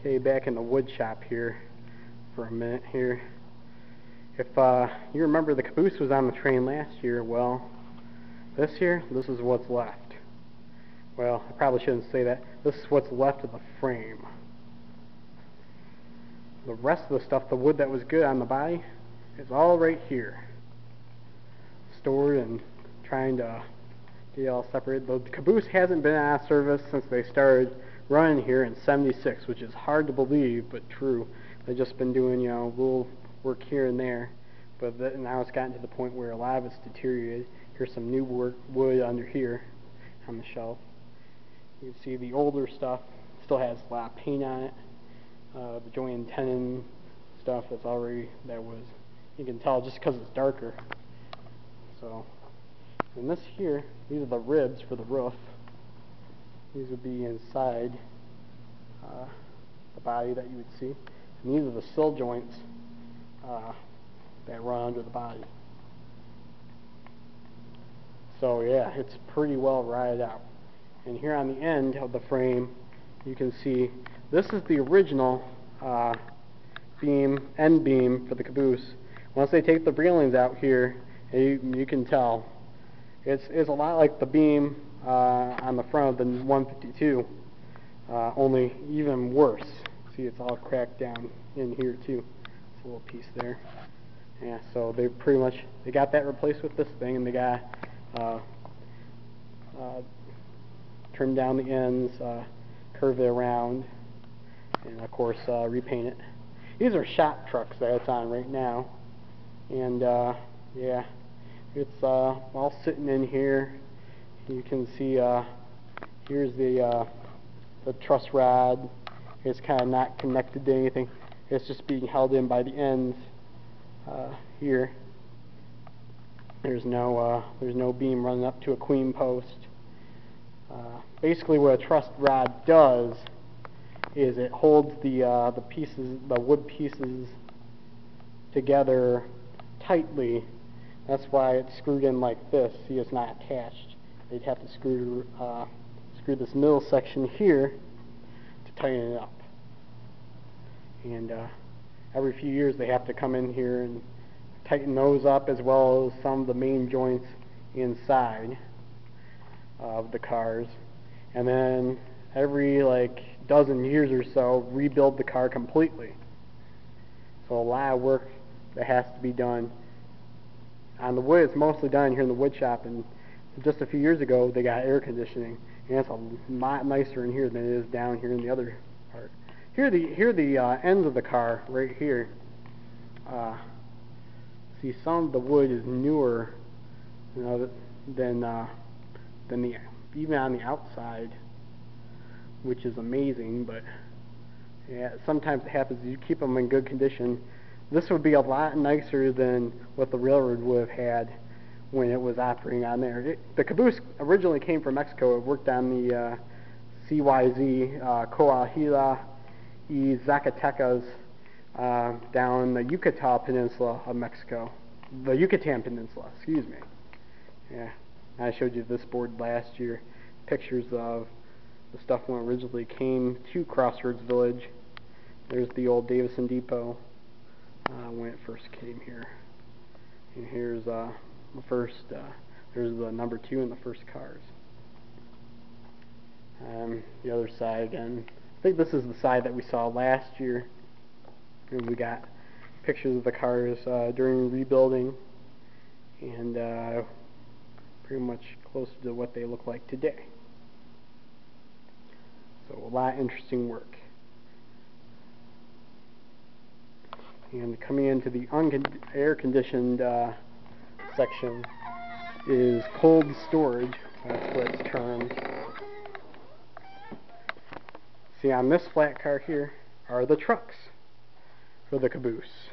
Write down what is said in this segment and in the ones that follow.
Okay, back in the wood shop here for a minute here. If you remember, the caboose was on the train last year. Well, this is what's left. Well, I probably shouldn't say that. This is what's left of the frame. The rest of the stuff, the wood that was good on the body, is all right here, stored and trying to get it all separated. The caboose hasn't been out of service since they started running here in '76, which is hard to believe, but true. They've just been doing, little work here and there, but now it's gotten to the point where a lot of it's deteriorated. Here's some new wood under here on the shelf. You can see the older stuff still has a lot of paint on it. The joint and tenon stuff that's already, you can tell just because it's darker. So, and this here, these are the ribs for the roof. These would be inside the body that you would see. And these are the sill joints that run under the body. So yeah, it's pretty well rotted out. And here on the end of the frame, you can see this is the original end beam for the caboose. Once they take the railings out here, you can tell it's a lot like the beam on the front of the 152, only even worse. See, it's all cracked down in here too. It's a little piece there. Yeah, so they got that replaced with this thing, and they got trim down the ends, curve it around, and of course repaint it. These are shop trucks that it's on right now, and yeah, it's all sitting in here. You can see here's the truss rod. It's kind of not connected to anything. It's just being held in by the ends here. There's no beam running up to a queen post. Basically, what a truss rod does is it holds the wood pieces together tightly. That's why it's screwed in like this. See, it's not attached. They'd have to screw this middle section here to tighten it up. And every few years they have to come in here and tighten those up, as well as some of the main joints inside of the cars. And then every dozen years or so, rebuild the car completely. So a lot of work that has to be done. On the wood, it's mostly done here in the wood shop, and just a few years ago they got air conditioning, and it's a lot nicer in here than it is down here in the other part. Here are the ends of the car right here. See, some of the wood is newer, than even on the outside, which is amazing. But yeah, sometimes it happens. You keep them in good condition. This would be a lot nicer than what the railroad would have had when it was operating on there. The caboose originally came from Mexico. It worked on the CYZ, Coahuila y Zacatecas, down the Yucatan Peninsula of Mexico. The Yucatan Peninsula, excuse me. Yeah, I showed you this board last year. Pictures of the stuff when it originally came to Crossroads Village. There's the old Davison Depot when it first came here. And here's the first, there's the number 2 in the first cars. The other side again. I think this is the side that we saw last year. And we got pictures of the cars during rebuilding, and pretty much close to what they look like today. So a lot of interesting work. And coming into the air-conditioned section is cold storage. That's what it's termed. See, on this flat car here are the trucks for the caboose.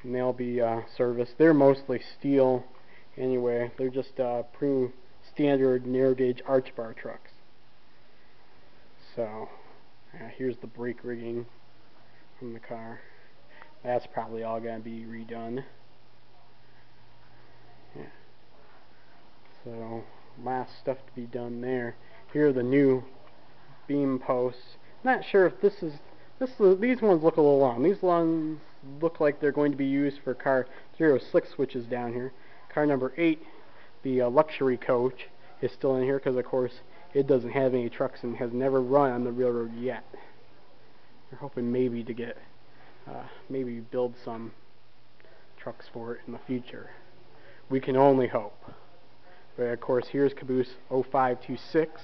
And they'll be serviced. They're mostly steel anyway. They're just pretty standard narrow gauge arch bar trucks. So here's the brake rigging from the car. That's probably all going to be redone. Yeah. So, lot of stuff to be done there. Here are the new beam posts. Not sure if these ones look a little long. These ones look like they're going to be used for car 306, which is down here. Car number 8, the luxury coach, is still in here because, of course, it doesn't have any trucks and has never run on the railroad yet. We're hoping maybe to get, maybe build some trucks for it in the future. We can only hope. But of course, here's Caboose 0526.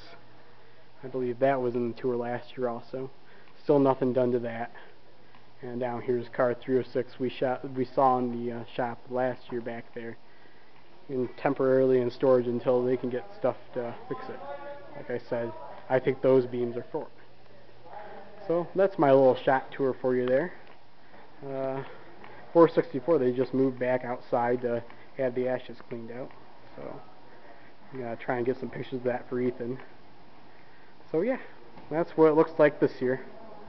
I believe that was in the tour last year also. Still nothing done to that. And down here's car 306 we saw in the shop last year back there, and temporarily in storage until they can get stuff to fix it. Like I said, I think those beams are for it. So that's my little shop tour for you there. 464, they just moved back outside to have the ashes cleaned out. So I'm going to try and get some pictures of that for Ethan. So yeah, that's what it looks like this year.